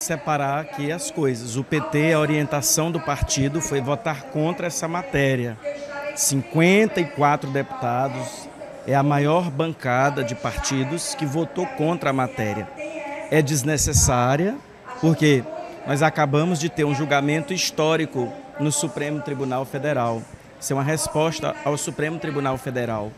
separar aqui as coisas. O PT, a orientação do partido foi votar contra essa matéria. 54 deputados, é a maior bancada de partidos que votou contra a matéria. É desnecessária, porque nós acabamos de ter um julgamento histórico no Supremo Tribunal Federal. Isso é uma resposta ao Supremo Tribunal Federal.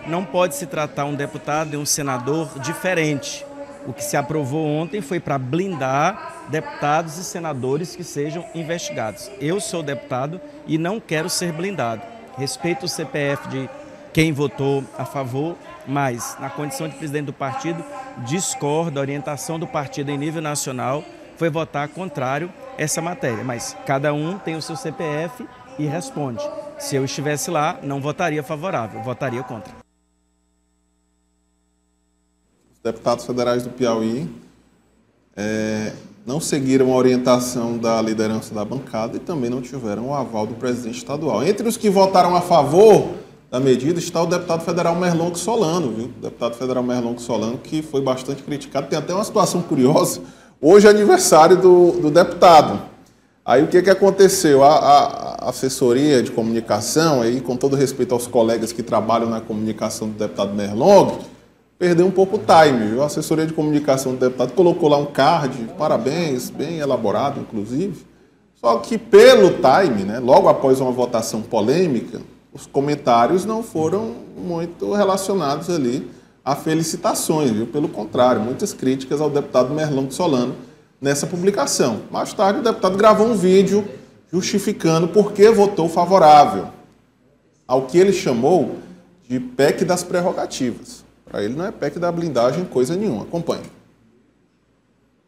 Não pode se tratar um deputado e um senador diferente. O que se aprovou ontem foi para blindar deputados e senadores que sejam investigados. Eu sou deputado e não quero ser blindado. Respeito o CPF de quem votou a favor, mas, na condição de presidente do partido, discordo da orientação do partido em nível nacional, foi votar contrário a essa matéria. Mas cada um tem o seu CPF e responde. Se eu estivesse lá, não votaria favorável, votaria contra. Os deputados federais do Piauí não seguiram a orientação da liderança da bancada e também não tiveram o aval do presidente estadual. Entre os que votaram a favor da medida está o deputado federal Merlong Solano, viu? O deputado federal Merlong Solano, que foi bastante criticado. Tem até uma situação curiosa. Hoje é aniversário do deputado. Aí o que aconteceu? A assessoria de comunicação, aí, com todo respeito aos colegas que trabalham na comunicação do deputado Merlong, perdeu um pouco o time, viu? A assessoria de comunicação do deputado colocou lá um card, parabéns, bem elaborado, inclusive. Só que pelo time, né, logo após uma votação polêmica, os comentários não foram muito relacionados ali a felicitações, viu? Pelo contrário, muitas críticas ao deputado Merlong Solano nessa publicação. Mais tarde, o deputado gravou um vídeo justificando por que votou favorável ao que ele chamou de PEC das prerrogativas. Para ele não é PEC da blindagem coisa nenhuma. Acompanhe.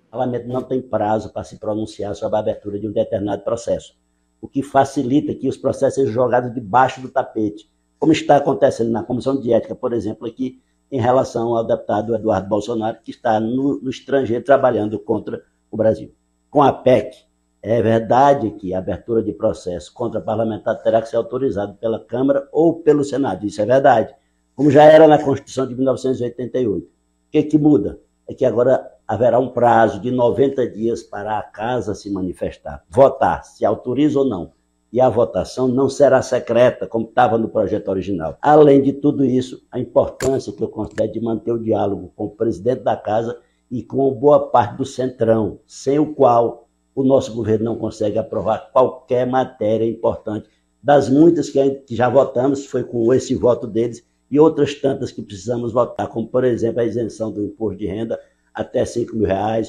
O parlamento não tem prazo para se pronunciar sobre a abertura de um determinado processo, o que facilita que os processos sejam jogados debaixo do tapete, como está acontecendo na Comissão de Ética, por exemplo, aqui em relação ao deputado Eduardo Bolsonaro, que está no estrangeiro trabalhando contra o Brasil. Com a PEC, é verdade que a abertura de processo contra parlamentar terá que ser autorizado pela Câmara ou pelo Senado, isso é verdade, como já era na Constituição de 1988. O que muda? É que agora haverá um prazo de 90 dias para a casa se manifestar, votar, se autoriza ou não. E a votação não será secreta, como estava no projeto original. Além de tudo isso, a importância que eu considero de manter o diálogo com o presidente da casa e com boa parte do Centrão, sem o qual o nosso governo não consegue aprovar qualquer matéria importante. Das muitas que já votamos, foi com esse voto deles, e outras tantas que precisamos votar, como, por exemplo, a isenção do imposto de renda até R$5.000,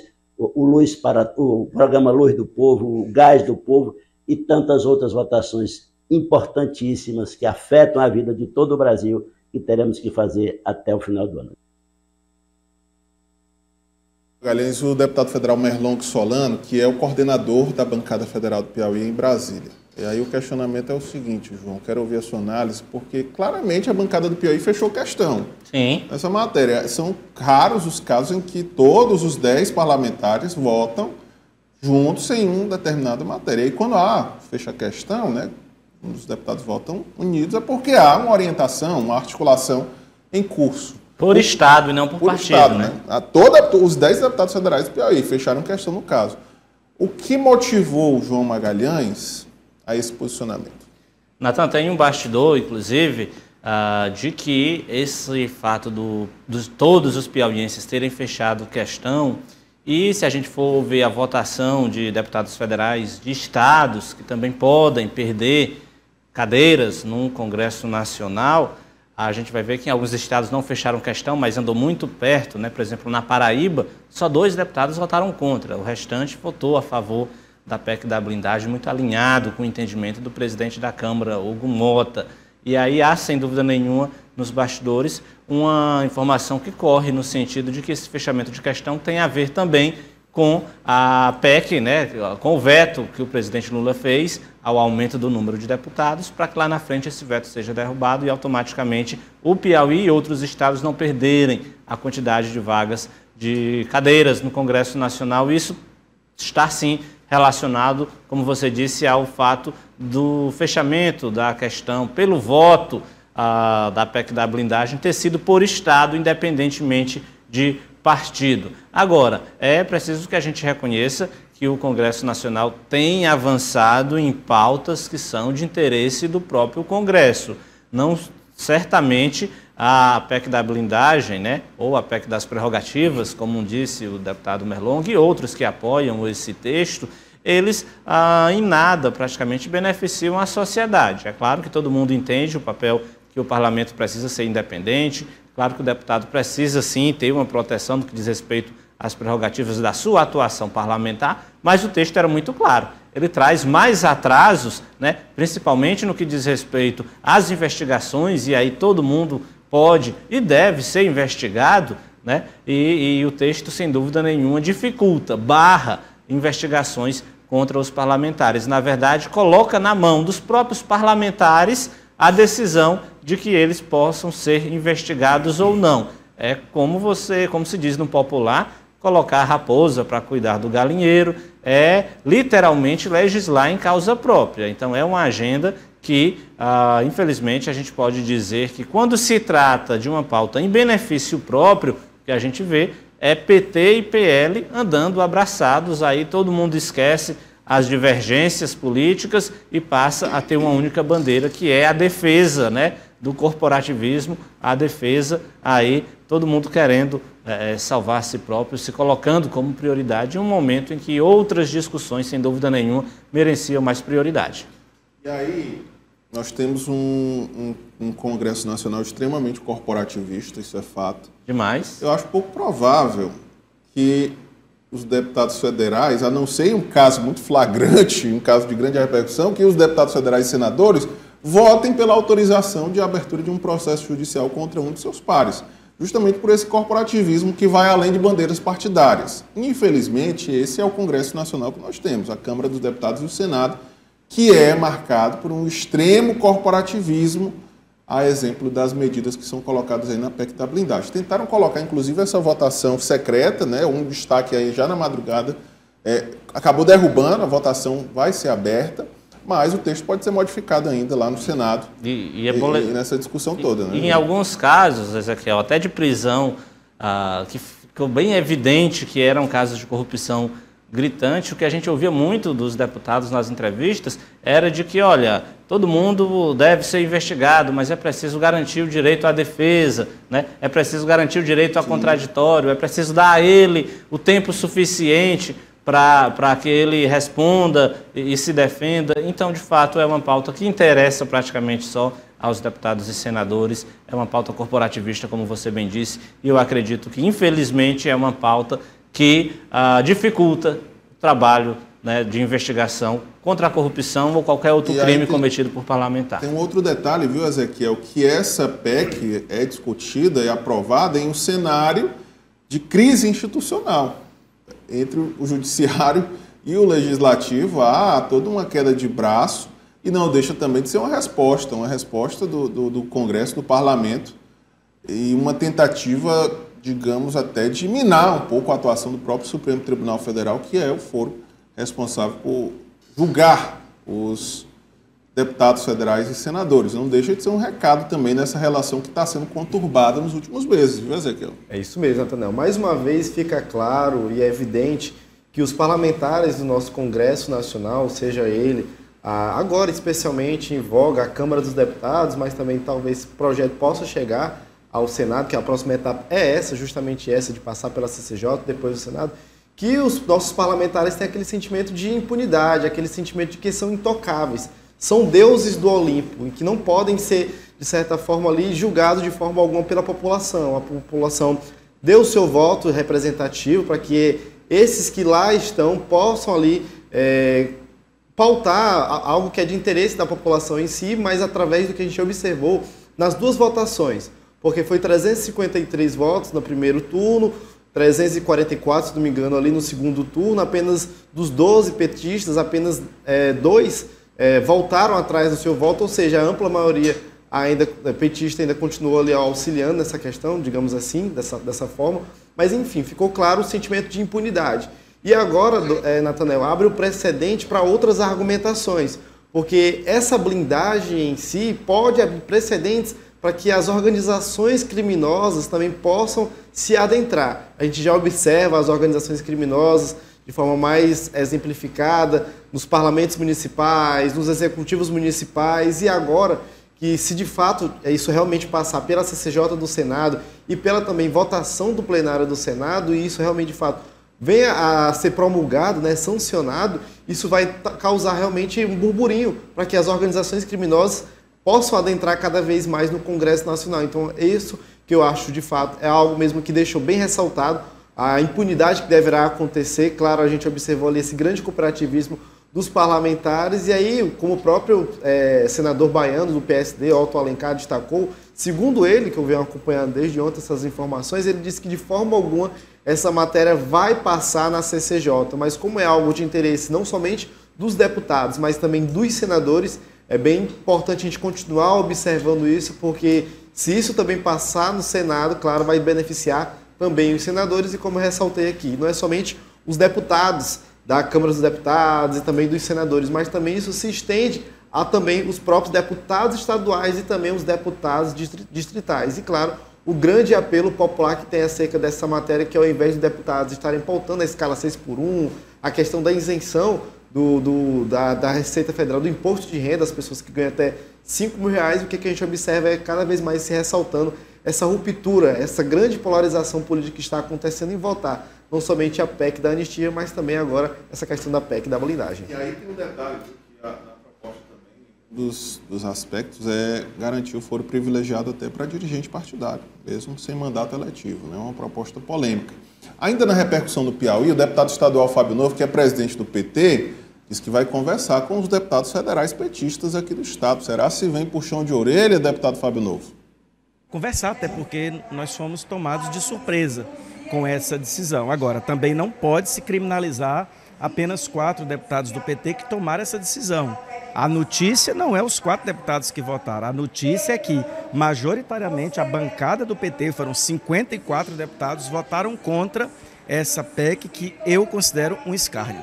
o programa Luz do Povo, o Gás do Povo e tantas outras votações importantíssimas que afetam a vida de todo o Brasil e teremos que fazer até o final do ano. Galhães, o deputado federal Merlong Solano, que é o coordenador da bancada federal do Piauí em Brasília. E aí o questionamento é o seguinte, João, quero ouvir a sua análise, porque claramente a bancada do Piauí fechou questão. Sim. Nessa matéria. São raros os casos em que todos os 10 parlamentares votam juntos em uma determinada matéria. E quando fecha questão, né, os deputados votam unidos, é porque há uma orientação, uma articulação em curso. Por Estado e não por partido, Estado, né? Os 10 deputados federais do Piauí fecharam questão no caso. O que motivou o João Magalhães a esse posicionamento? Natan, tem um bastidor, inclusive, de que esse fato de todos os piauienses terem fechado questão, e se a gente for ver a votação de deputados federais de estados que também podem perder cadeiras num Congresso Nacional, a gente vai ver que em alguns estados não fecharam questão, mas andou muito perto, né? Por exemplo, na Paraíba, só 2 deputados votaram contra, o restante votou a favor da PEC da blindagem, muito alinhado com o entendimento do presidente da Câmara, Hugo Mota. E aí há, sem dúvida nenhuma, nos bastidores, uma informação que corre no sentido de que esse fechamento de questão tem a ver também com a PEC, né, com o veto que o presidente Lula fez ao aumento do número de deputados, para que lá na frente esse veto seja derrubado e automaticamente o Piauí e outros estados não perderem a quantidade de vagas de cadeiras no Congresso Nacional. Isso está, sim, relacionado, como você disse, ao fato do fechamento da questão pelo voto da PEC da blindagem ter sido por Estado, independentemente de partido. Agora, é preciso que a gente reconheça que o Congresso Nacional tem avançado em pautas que são de interesse do próprio Congresso. Não, certamente, a PEC da blindagem, né, ou a PEC das prerrogativas, como disse o deputado Merlong, e outros que apoiam esse texto, eles em nada praticamente beneficiam a sociedade. É claro que todo mundo entende o papel que o parlamento precisa ser independente, claro que o deputado precisa sim ter uma proteção no que diz respeito às prerrogativas da sua atuação parlamentar, mas o texto era muito claro. Ele traz mais atrasos, né, principalmente no que diz respeito às investigações, e aí todo mundo pode e deve ser investigado, né, e o texto, sem dúvida nenhuma, dificulta, barra investigações contra os parlamentares. Na verdade, coloca na mão dos próprios parlamentares a decisão de que eles possam ser investigados ou não. É como se diz no popular, colocar a raposa para cuidar do galinheiro, é literalmente legislar em causa própria. Então é uma agenda que, infelizmente, a gente pode dizer que quando se trata de uma pauta em benefício próprio, que a gente vê é PT e PL andando abraçados, aí todo mundo esquece as divergências políticas e passa a ter uma única bandeira, que é a defesa, né, do corporativismo, a defesa, aí todo mundo querendo salvar a si próprio, se colocando como prioridade em um momento em que outras discussões, sem dúvida nenhuma, mereciam mais prioridade. E aí nós temos um Congresso Nacional extremamente corporativista, isso é fato. Demais. Eu acho pouco provável que os deputados federais, a não ser em um caso muito flagrante, um caso de grande repercussão, que os deputados federais e senadores votem pela autorização de abertura de um processo judicial contra um de seus pares, justamente por esse corporativismo que vai além de bandeiras partidárias. Infelizmente, esse é o Congresso Nacional que nós temos, a Câmara dos Deputados e o Senado, que é marcado por um extremo corporativismo, a exemplo das medidas que são colocadas aí na PEC da blindagem. Tentaram colocar, inclusive, essa votação secreta, né, um destaque aí já na madrugada, acabou derrubando, a votação vai ser aberta, mas o texto pode ser modificado ainda lá no Senado e nessa discussão toda. Né? Em alguns casos, Ezequiel, até de prisão, que ficou bem evidente que eram casos de corrupção gritante, o que a gente ouvia muito dos deputados nas entrevistas era de que, olha, todo mundo deve ser investigado, mas é preciso garantir o direito à defesa, né? É preciso garantir o direito a contraditório, é preciso dar a ele o tempo suficiente para que ele responda e se defenda. Então, de fato, é uma pauta que interessa praticamente só aos deputados e senadores, é uma pauta corporativista, como você bem disse, e eu acredito que, infelizmente, é uma pauta que dificulta o trabalho, né, de investigação contra a corrupção ou qualquer outro crime cometido por parlamentar. Tem um outro detalhe, viu, Ezequiel, que essa PEC é discutida e aprovada em um cenário de crise institucional. Entre o judiciário e o legislativo há toda uma queda de braço e não deixa também de ser uma resposta do Congresso, do Parlamento, e uma tentativa, digamos, até de minar um pouco a atuação do próprio Supremo Tribunal Federal, que é o foro responsável por julgar os deputados federais e senadores. Não deixa de ser um recado também nessa relação que está sendo conturbada nos últimos meses, viu, Ezequiel? É isso mesmo, Nathanael. Mais uma vez fica claro e é evidente que os parlamentares do nosso Congresso Nacional, seja ele agora especialmente em voga a Câmara dos Deputados, mas também talvez o projeto possa chegar ao Senado, que a próxima etapa é essa, justamente essa, de passar pela CCJ, depois do Senado, que os nossos parlamentares têm aquele sentimento de impunidade, aquele sentimento de que são intocáveis, são deuses do Olimpo, e que não podem ser, de certa forma, ali julgados de forma alguma pela população. A população deu o seu voto representativo para que esses que lá estão possam ali pautar algo que é de interesse da população em si, mas através do que a gente observou nas duas votações. Porque foi 353 votos no primeiro turno, 344, se não me engano, ali no segundo turno. Apenas dos 12 petistas, apenas 2 voltaram atrás do seu voto, ou seja, a ampla maioria petista ainda continuou ali auxiliando nessa questão, digamos assim, dessa forma. Mas, enfim, ficou claro o sentimento de impunidade. E agora, Nathanael, abre o precedente para outras argumentações, porque essa blindagem em si pode abrir precedentes para que as organizações criminosas também possam se adentrar. A gente já observa as organizações criminosas de forma mais exemplificada nos parlamentos municipais, nos executivos municipais, e agora que, se de fato isso realmente passar pela CCJ do Senado e pela também votação do plenário do Senado, e isso realmente de fato venha a ser promulgado, né, sancionado, isso vai causar realmente um burburinho para que as organizações criminosas possam adentrar cada vez mais no Congresso Nacional. Então, isso que eu acho, de fato, é algo mesmo que deixou bem ressaltado a impunidade que deverá acontecer. Claro, a gente observou ali esse grande cooperativismo dos parlamentares, e aí, como o próprio senador baiano do PSD, Otto Alencar, destacou, segundo ele, que eu venho acompanhando desde ontem essas informações, ele disse que de forma alguma essa matéria vai passar na CCJ, mas como é algo de interesse não somente dos deputados, mas também dos senadores, é bem importante a gente continuar observando isso, porque se isso também passar no Senado, claro, vai beneficiar também os senadores, e como eu ressaltei aqui, não é somente os deputados da Câmara dos Deputados e também dos senadores, mas também isso se estende a também os próprios deputados estaduais e também os deputados distritais. E, claro, o grande apelo popular que tem acerca dessa matéria, que ao invés de deputados estarem pautando a escala 6x1, a questão da isenção da Receita Federal, do imposto de renda, as pessoas que ganham até R$5 mil, o que a gente observa é cada vez mais se ressaltando essa ruptura, essa grande polarização política que está acontecendo em votar não somente a PEC da anistia, mas também agora essa questão da PEC da blindagem. E aí tem um detalhe, que na proposta também, dos aspectos é garantir o foro privilegiado até para dirigente partidário, mesmo sem mandato eletivo, né? Uma proposta polêmica. Ainda na repercussão do Piauí, o deputado estadual Fábio Novo, que é presidente do PT, diz que vai conversar com os deputados federais petistas aqui do estado. Será se vem puxão de orelha, deputado Fábio Novo? Conversar, até porque nós fomos tomados de surpresa com essa decisão. Agora, também não pode se criminalizar apenas 4 deputados do PT que tomaram essa decisão. A notícia não é os 4 deputados que votaram, a notícia é que, majoritariamente, a bancada do PT, foram 54 deputados, votaram contra essa PEC, que eu considero um escárnio.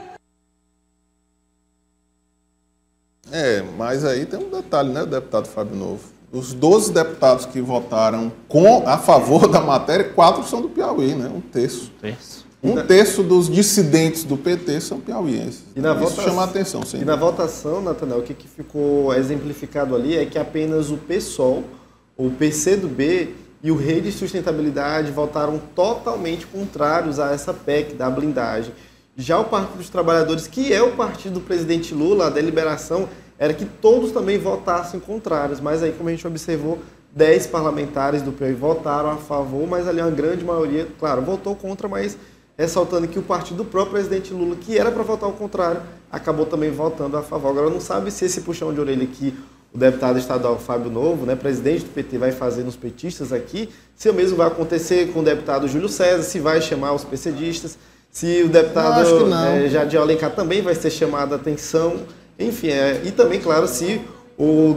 Mas aí tem um detalhe, né, deputado Fábio Novo? Os 12 deputados que votaram a favor da matéria, 4 são do Piauí, né? Um terço. Um terço dos dissidentes do PT são piauienses. Isso chama a atenção. E na votação, Nathanael, o que ficou exemplificado ali é que apenas o PSOL, o PCdoB e o Rede de Sustentabilidade votaram totalmente contrários a essa PEC da blindagem. Já o Partido dos Trabalhadores, que é o partido do presidente Lula, a deliberação era que todos também votassem contrários, mas aí, como a gente observou, 10 parlamentares do Piauí votaram a favor, mas ali uma grande maioria, claro, votou contra, mas ressaltando que o partido do próprio presidente Lula, que era para votar ao contrário, acabou também votando a favor. Agora, não sabe se esse puxão de orelha que o deputado estadual Fábio Novo, né, presidente do PT, vai fazer nos petistas aqui, se o mesmo vai acontecer com o deputado Júlio César, se vai chamar os PCdistas, se o deputado Jadiel Alencar também vai ser chamado a atenção. Enfim, e também, claro, se o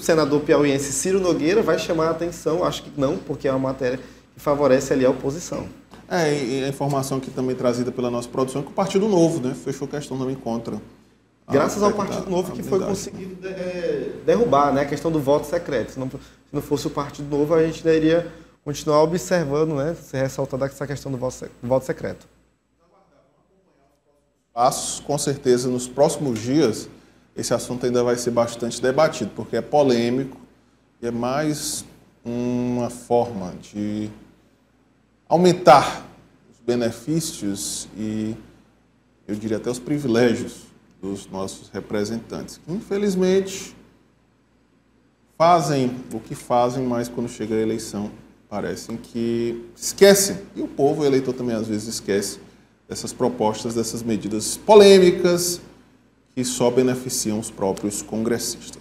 senador piauiense Ciro Nogueira vai chamar a atenção, acho que não, porque é uma matéria que favorece ali a oposição. E a informação aqui também trazida pela nossa produção é que o Partido Novo, né, fechou questão também contra. Graças ao Partido Novo que foi conseguido derrubar, né, a questão do voto secreto. Se não fosse o Partido Novo, a gente iria continuar observando, né, se ressaltando essa questão do voto secreto. Com certeza, nos próximos dias, esse assunto ainda vai ser bastante debatido, porque é polêmico e é mais uma forma de aumentar os benefícios e, eu diria até os privilégios dos nossos representantes, que infelizmente fazem o que fazem, mas quando chega a eleição parecem que esquecem, e o povo, o eleitor também às vezes esquece dessas propostas, dessas medidas polêmicas que só beneficiam os próprios congressistas.